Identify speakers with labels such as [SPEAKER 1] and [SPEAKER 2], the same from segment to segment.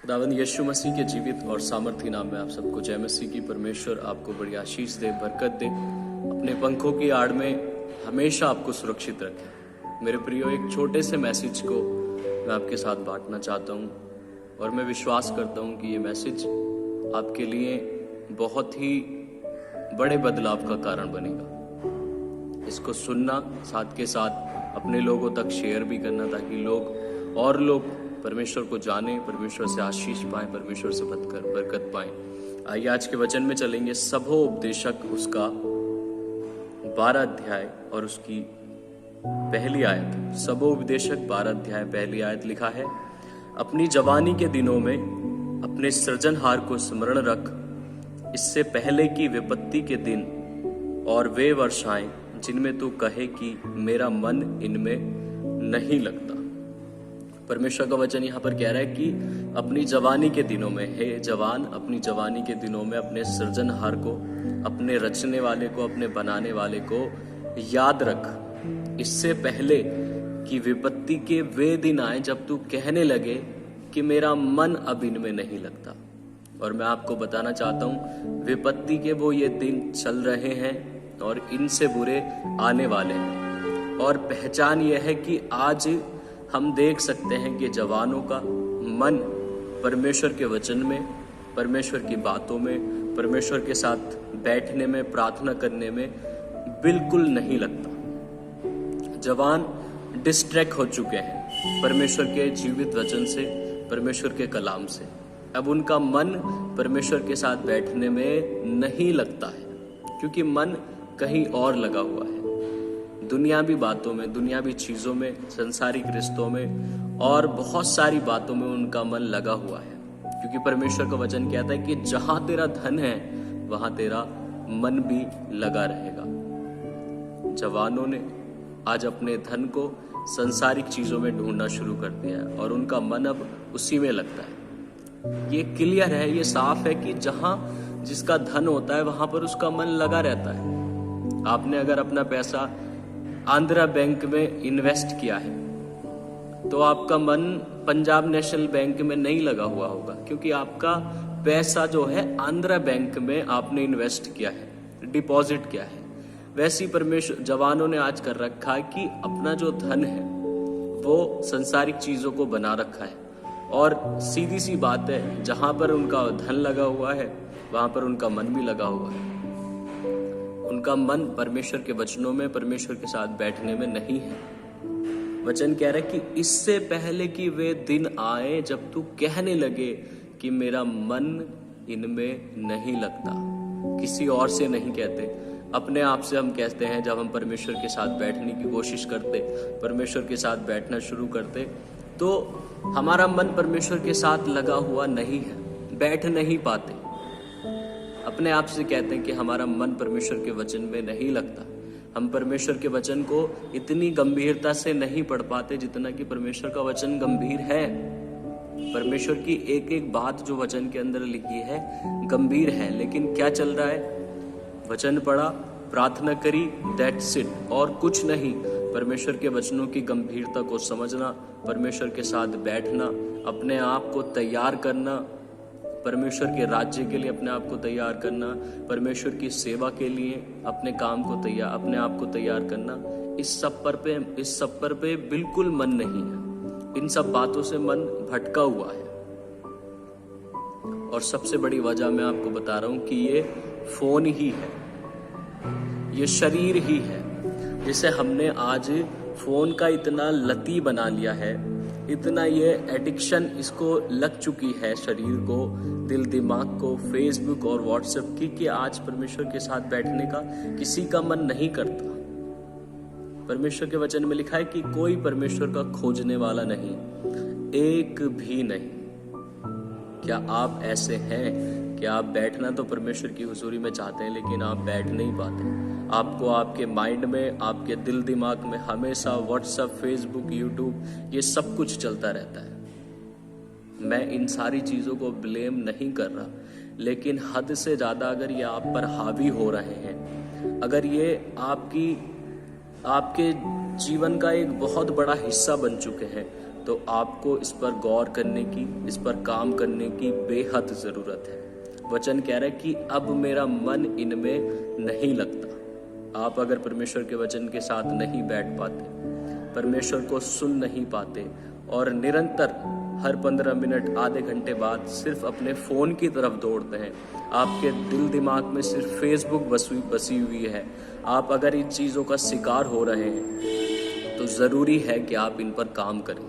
[SPEAKER 1] खुदावंद यीशु मसीह के जीवित और सामर्थी नाम में आप सबको जय मसीह की। परमेश्वर आपको बड़ी आशीष दे, बरकत दे, अपने पंखों की आड़ में हमेशा आपको सुरक्षित रखे। मेरे प्रियो, एक छोटे से मैसेज को मैं आपके साथ बांटना चाहता हूँ और मैं विश्वास करता हूँ कि ये मैसेज आपके लिए बहुत ही बड़े बदलाव का कारण बनेगा। इसको सुनना, साथ के साथ अपने लोगों तक शेयर भी करना, ताकि लोग परमेश्वर को जाने, परमेश्वर से आशीष पाएं, परमेश्वर से बरकत पाएं। आइए आज के वचन में चलेंगे। सबोपदेशक उसका 12 अध्याय और उसकी पहली आयत। सबोपदेशक 12 अध्याय पहली आयत लिखा है, अपनी जवानी के दिनों में अपने सृजनहार को स्मरण रख, इससे पहले की विपत्ति के दिन और वे वर्षाएं जिनमें तू कहे कि मेरा मन इनमें नहीं लगता। परमेश्वर का वचन यहाँ पर कह रहा है कि अपनी जवानी के दिनों में, हे जवान, अपनी जवानी के दिनों में अपने सृजनहार को, अपने रचने वाले को, अपने बनाने वाले को याद रख, इससे पहले कि विपत्ति के वे दिन आए जब तू कहने लगे कि मेरा मन अब इनमें नहीं लगता। और मैं आपको बताना चाहता हूँ, विपत्ति के वो ये दिन चल रहे हैं और इनसे बुरे आने वाले हैं। और पहचान यह है कि आज हम देख सकते हैं कि जवानों का मन परमेश्वर के वचन में, परमेश्वर की बातों में, परमेश्वर के साथ बैठने में, प्रार्थना करने में बिल्कुल नहीं लगता। जवान डिस्ट्रैक्ट हो चुके हैं परमेश्वर के जीवित वचन से, परमेश्वर के कलाम से। अब उनका मन परमेश्वर के साथ बैठने में नहीं लगता है, क्योंकि मन कहीं और लगा हुआ है, दुनियावी बातों में, दुनियावी चीजों में, संसारिक रिश्तों में और बहुत सारी बातों में उनका मन लगा हुआ है। क्योंकि परमेश्वर का वचन कहता है कि जहां तेरा धन है वहां तेरा मन भी लगा रहेगा। जवानों ने आज अपने धन को संसारिक चीजों में ढूंढना शुरू कर दिया है और उनका मन अब उसी में लगता है। ये क्लियर है, ये साफ है कि जहां जिसका धन होता है वहां पर उसका मन लगा रहता है। आपने अगर अपना पैसा आंध्रा बैंक में इन्वेस्ट किया है तो आपका मन पंजाब नेशनल बैंक में नहीं लगा हुआ होगा, क्योंकि आपका पैसा जो है आंध्रा बैंक में आपने इन्वेस्ट किया है, डिपॉजिट किया है। वैसी परमेश्वर जवानों ने आज कर रखा है कि अपना जो धन है वो संसारिक चीजों को बना रखा है। और सीधी सी बात है, जहां पर उनका धन लगा हुआ है वहां पर उनका मन भी लगा हुआ है। उनका मन परमेश्वर के वचनों में, परमेश्वर के साथ बैठने में नहीं है। वचन कह रहा है कि इससे पहले कि वे दिन आए जब तू कहने लगे कि मेरा मन इनमें नहीं लगता। किसी और से नहीं कहते, अपने आप से हम कहते हैं। जब हम परमेश्वर के साथ बैठने की कोशिश करते, परमेश्वर के साथ बैठना शुरू करते, तो हमारा मन परमेश्वर के साथ लगा हुआ नहीं है, बैठ नहीं पाते। अपने आप से कहते हैं कि हमारा मन परमेश्वर के वचन में नहीं लगता। हम परमेश्वर के वचन को इतनी गंभीरता से नहीं पढ़ पाते जितना कि परमेश्वर का वचन गंभीर है। परमेश्वर की एक एक बात जो वचन के अंदर लिखी है गंभीर है, लेकिन क्या चल रहा है? वचन पढ़ा, प्रार्थना करी, दैट्स इट, और कुछ नहीं। परमेश्वर के वचनों की गंभीरता को समझना, परमेश्वर के साथ बैठना, अपने आप को तैयार करना, परमेश्वर के राज्य के लिए अपने आप को तैयार करना, परमेश्वर की सेवा के लिए अपने आप को तैयार करना, इस सब पर पे बिल्कुल मन नहीं है। इन सब बातों से मन भटका हुआ है। और सबसे बड़ी वजह मैं आपको बता रहा हूं कि ये फोन ही है, ये शरीर ही है, जिसे हमने आज फोन का इतना लती बना लिया है, इतना ये एडिक्शन इसको लग चुकी है शरीर को, दिल दिमाग को, फेसबुक और व्हाट्सएप की, कि आज परमेश्वर के साथ बैठने का किसी का मन नहीं करता। परमेश्वर के वचन में लिखा है कि कोई परमेश्वर का खोजने वाला नहीं, एक भी नहीं। क्या आप ऐसे हैं कि आप बैठना तो परमेश्वर की हुजूरी में चाहते हैं, लेकिन आप बैठ नहीं पाते? आपको आपके माइंड में, आपके दिल दिमाग में हमेशा व्हाट्सएप, फेसबुक, यूट्यूब, ये सब कुछ चलता रहता है। मैं इन सारी चीज़ों को ब्लेम नहीं कर रहा, लेकिन हद से ज़्यादा अगर ये आप पर हावी हो रहे हैं, अगर ये आपके जीवन का एक बहुत बड़ा हिस्सा बन चुके हैं, तो आपको इस पर गौर करने की, इस पर काम करने की बेहद ज़रूरत है। वचन कह रहा है कि अब मेरा मन इनमें नहीं लगता। आप अगर परमेश्वर के वचन के साथ नहीं बैठ पाते, परमेश्वर को सुन नहीं पाते और निरंतर हर 15 मिनट आधे घंटे बाद सिर्फ अपने फ़ोन की तरफ दौड़ते हैं, आपके दिल दिमाग में सिर्फ फेसबुक बसी हुई है, आप अगर इन चीज़ों का शिकार हो रहे हैं तो ज़रूरी है कि आप इन पर काम करें,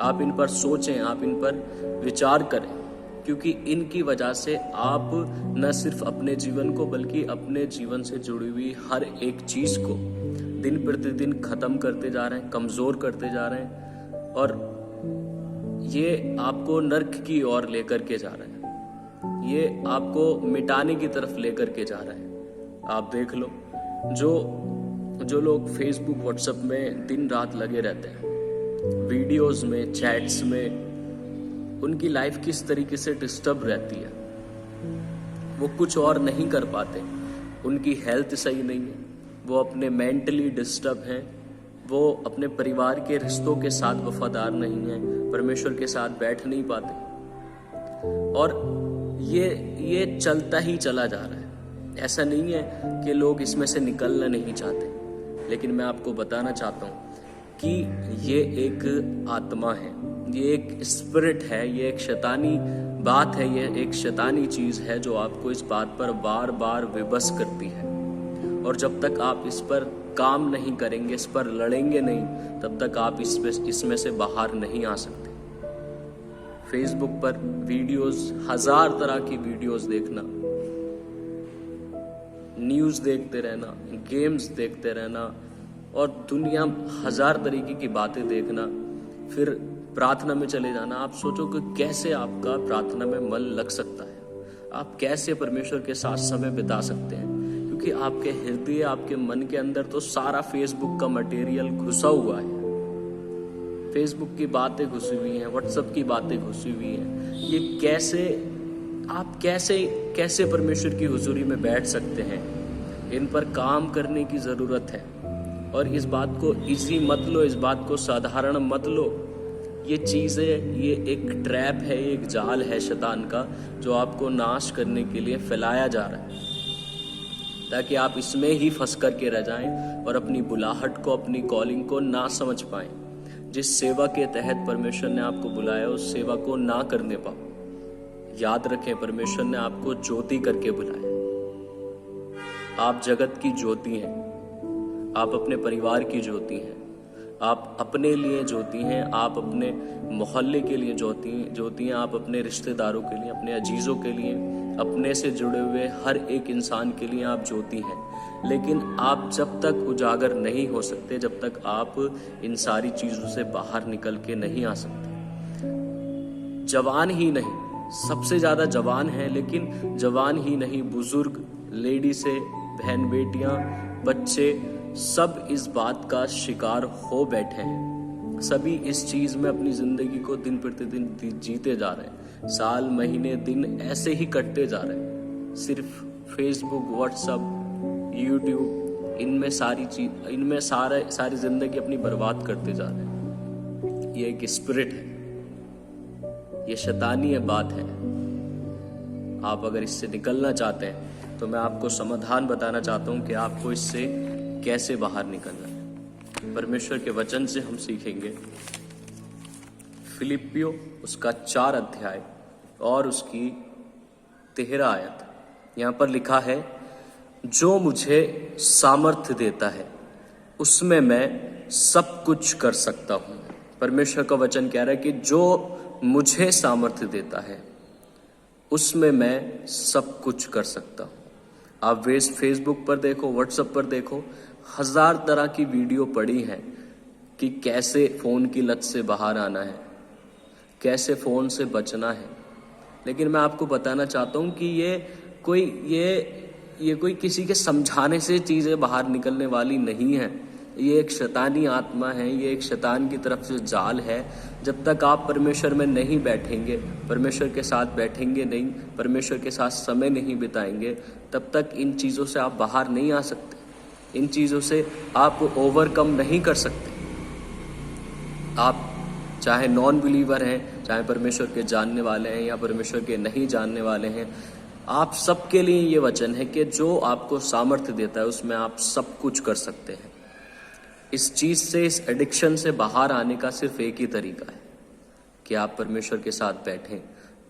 [SPEAKER 1] आप इन पर सोचें, आप इन पर विचार करें, क्योंकि इनकी वजह से आप न सिर्फ अपने जीवन को बल्कि अपने जीवन से जुड़ी हुई हर एक चीज़ को दिन प्रतिदिन ख़त्म करते जा रहे हैं, कमज़ोर करते जा रहे हैं और ये आपको नर्क की ओर लेकर के जा रहे हैं, ये आपको मिटाने की तरफ लेकर के जा रहे हैं। आप देख लो, जो लोग फेसबुक व्हाट्सएप में दिन रात लगे रहते हैं, वीडियोस में, चैट्स में, उनकी लाइफ किस तरीके से डिस्टर्ब रहती है, वो कुछ और नहीं कर पाते, उनकी हेल्थ सही नहीं है, वो अपने मेंटली डिस्टर्ब हैं, वो अपने परिवार के रिश्तों के साथ वफादार नहीं हैं, परमेश्वर के साथ बैठ नहीं पाते और ये चलता ही चला जा रहा है। ऐसा नहीं है कि लोग इसमें से निकलना नहीं चाहते, लेकिन मैं आपको बताना चाहता हूँ कि ये एक आत्मा है, ये एक स्पिरिट है, ये एक शैतानी बात है, ये एक शैतानी चीज़ है जो आपको इस बात पर बार बार विवश करती है। और जब तक आप इस पर काम नहीं करेंगे, इस पर लड़ेंगे नहीं, तब तक आप इसमें से बाहर नहीं आ सकते। फेसबुक पर वीडियोस, 1000 तरह की वीडियोस देखना, न्यूज़ देखते रहना, गेम्स देखते रहना और दुनिया 1000 तरीके की बातें देखना, फिर प्रार्थना में चले जाना। आप सोचो कि कैसे आपका प्रार्थना में मन लग सकता है, आप कैसे परमेश्वर के साथ समय बिता सकते हैं, क्योंकि आपके हृदय, आपके मन के अंदर तो सारा फेसबुक का मटेरियल घुसा हुआ है। फेसबुक की बातें घुसी हुई हैं, व्हाट्सएप की बातें घुसी हुई हैं। ये कैसे परमेश्वर की हुजूरी में बैठ सकते हैं? इन पर काम करने की ज़रूरत है और इस बात को इजी मत लो, इस बात को साधारण मत लो। ये चीज़ें, ये एक ट्रैप है, एक जाल है शैतान का, जो आपको नाश करने के लिए फैलाया जा रहा है, ताकि आप इसमें ही फंस करके रह जाएं और अपनी बुलाहट को, अपनी कॉलिंग को ना समझ पाएं। जिस सेवा के तहत परमेश्वर ने आपको बुलाया, उस सेवा को ना करने पाओ। याद रखें, परमेश्वर ने आपको ज्योति करके बुलाया। आप जगत की ज्योति हैं, आप अपने परिवार की ज्योति हैं, आप अपने लिए ज्योति हैं, आप अपने मोहल्ले के लिए ज्योति हैं, आप अपने रिश्तेदारों के लिए, अपने अजीजों के लिए, अपने से जुड़े हुए हर एक इंसान के लिए आप ज्योति हैं। लेकिन आप जब तक उजागर नहीं हो सकते, जब तक आप इन सारी चीज़ों से बाहर निकल के नहीं आ सकते। जवान ही नहीं, सबसे ज़्यादा जवान हैं, लेकिन जवान ही नहीं, बुजुर्ग, लेडी से बहन बेटियां, बच्चे, सब इस बात का शिकार हो बैठे हैं। सभी इस चीज़ में अपनी ज़िंदगी को दिन प्रतिदिन जीते जा रहे हैं। साल, महीने, दिन ऐसे ही कटते जा रहे हैं। सिर्फ फेसबुक, व्हाट्सएप, यूट्यूब, इनमें सारी ज़िंदगी अपनी बर्बाद करते जा रहे हैं। ये एक स्पिरिट है, ये शैतानी बात है। आप अगर इससे निकलना चाहते हैं तो मैं आपको समाधान बताना चाहता हूँ कि आपको इससे कैसे बाहर निकलना है। परमेश्वर के वचन से हम सीखेंगे। फिलिपियो उसका 4 अध्याय और उसकी 13 आयत, यहाँ पर लिखा है, जो मुझे सामर्थ्य देता है उसमें मैं सब कुछ कर सकता हूँ। परमेश्वर का वचन कह रहा है कि जो मुझे सामर्थ्य देता है उसमें मैं सब कुछ कर सकता हूँ। आप फेसबुक पर देखो, व्हाट्सएप पर देखो, 1000 तरह की वीडियो पड़ी हैं कि कैसे फ़ोन की लत से बाहर आना है, कैसे फ़ोन से बचना है। लेकिन मैं आपको बताना चाहता हूँ कि ये कोई किसी के समझाने से चीज़ें बाहर निकलने वाली नहीं है। ये एक शैतानी आत्मा है, ये एक शैतान की तरफ से जाल है। जब तक आप परमेश्वर में नहीं बैठेंगे, परमेश्वर के साथ बैठेंगे नहीं, परमेश्वर के साथ समय नहीं बिताएंगे, तब तक इन चीज़ों से आप बाहर नहीं आ सकते, इन चीज़ों से आप ओवरकम नहीं कर सकते। आप चाहे नॉन बिलीवर हैं, चाहे परमेश्वर के जानने वाले हैं या परमेश्वर के नहीं जानने वाले हैं, आप सबके लिए ये वचन है कि जो आपको सामर्थ्य देता है उसमें आप सब कुछ कर सकते हैं। इस चीज़ से, इस एडिक्शन से बाहर आने का सिर्फ एक ही तरीका है कि आप परमेश्वर के साथ बैठें।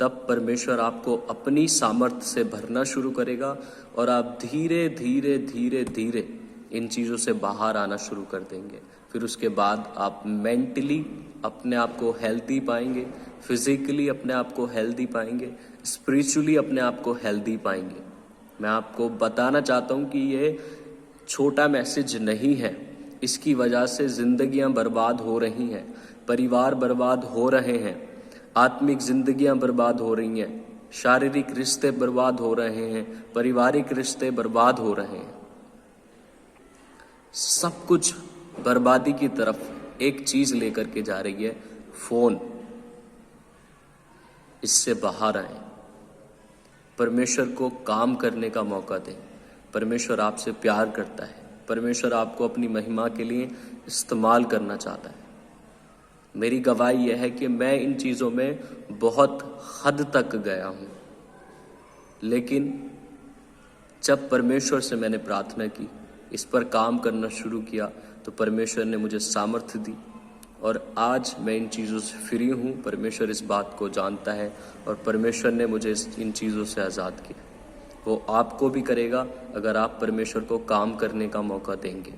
[SPEAKER 1] तब परमेश्वर आपको अपनी सामर्थ्य से भरना शुरू करेगा और आप धीरे धीरे धीरे धीरे इन चीज़ों से बाहर आना शुरू कर देंगे। फिर उसके बाद आप मेंटली अपने आप को हेल्दी पाएंगे, फिजिकली अपने आप को हेल्दी पाएंगे, स्पिरिचुअली अपने आप को हेल्दी पाएंगे। मैं आपको बताना चाहता हूँ कि ये छोटा मैसेज नहीं है। इसकी वजह से जिंदगियां बर्बाद हो रही हैं, परिवार बर्बाद हो रहे हैं, आत्मिक जिंदगियां बर्बाद हो रही हैं, शारीरिक रिश्ते बर्बाद हो रहे हैं, पारिवारिक रिश्ते बर्बाद हो रहे हैं। सब कुछ बर्बादी की तरफ एक चीज लेकर के जा रही है, फोन। इससे बाहर आए, परमेश्वर को काम करने का मौका दें। परमेश्वर आपसे प्यार करता है, परमेश्वर आपको अपनी महिमा के लिए इस्तेमाल करना चाहता है। मेरी गवाही यह है कि मैं इन चीज़ों में बहुत हद तक गया हूँ, लेकिन जब परमेश्वर से मैंने प्रार्थना की, इस पर काम करना शुरू किया, तो परमेश्वर ने मुझे सामर्थ्य दी और आज मैं इन चीज़ों से फ्री हूँ। परमेश्वर इस बात को जानता है और परमेश्वर ने मुझे इन चीज़ों से आज़ाद किया। वो आपको भी करेगा अगर आप परमेश्वर को काम करने का मौका देंगे।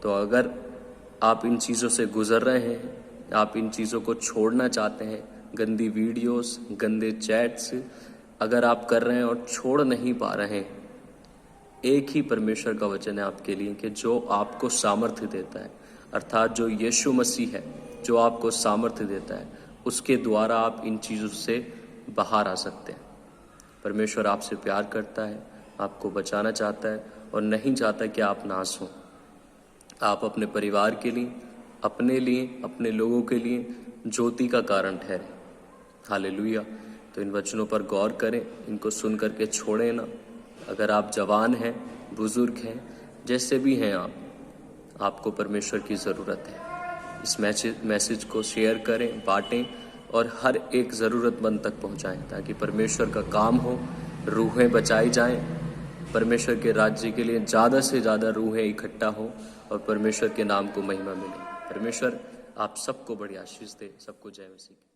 [SPEAKER 1] तो अगर आप इन चीज़ों से गुजर रहे हैं, आप इन चीज़ों को छोड़ना चाहते हैं, गंदी वीडियोस, गंदे चैट्स अगर आप कर रहे हैं और छोड़ नहीं पा रहे हैं, एक ही परमेश्वर का वचन है आपके लिए कि जो आपको सामर्थ्य देता है, अर्थात जो यीशु मसीह है, जो आपको सामर्थ्य देता है, उसके द्वारा आप इन चीज़ों से बाहर आ सकते हैं। परमेश्वर आपसे प्यार करता है, आपको बचाना चाहता है और नहीं चाहता कि आप नाश हों। आप अपने परिवार के लिए, अपने लिए, अपने लोगों के लिए ज्योति का कारण ठहरे। हालेलुया। तो इन वचनों पर गौर करें, इनको सुन करके छोड़ें ना। अगर आप जवान हैं, बुजुर्ग हैं, जैसे भी हैं आपको परमेश्वर की ज़रूरत है। इस मैसेज को शेयर करें, बांटें और हर एक ज़रूरतमंद तक पहुंचाएं, ताकि परमेश्वर का काम हो, रूहें बचाई जाएं, परमेश्वर के राज्य के लिए ज़्यादा से ज़्यादा रूहें इकट्ठा हो और परमेश्वर के नाम को महिमा मिले। परमेश्वर आप सबको बड़ी आशीष दे। सबको जय मसीह।